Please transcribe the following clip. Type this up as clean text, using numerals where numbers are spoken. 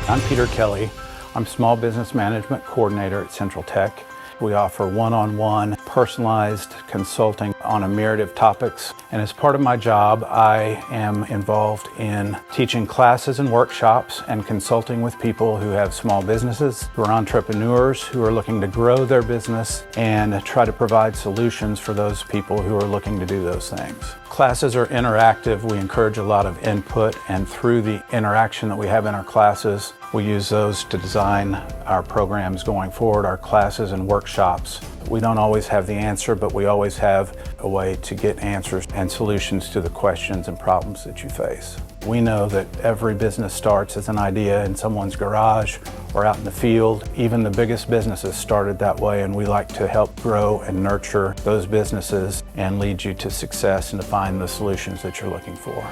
I'm Peter Kelly. I'm Small Business Management Coordinator at Central Tech. We offer one-on-one personalized consulting on a myriad of topics. And as part of my job, I am involved in teaching classes and workshops and consulting with people who have small businesses, who are entrepreneurs, who are looking to grow their business, and try to provide solutions for those people who are looking to do those things. Classes are interactive. We encourage a lot of input, and through the interaction that we have in our classes, we use those to design our programs going forward, our classes and workshops. We don't always have the answer, but we always have a way to get answers and solutions to the questions and problems that you face. We know that every business starts as an idea in someone's garage or out in the field. Even the biggest businesses started that way, and we like to help grow and nurture those businesses and lead you to success and to find the solutions that you're looking for.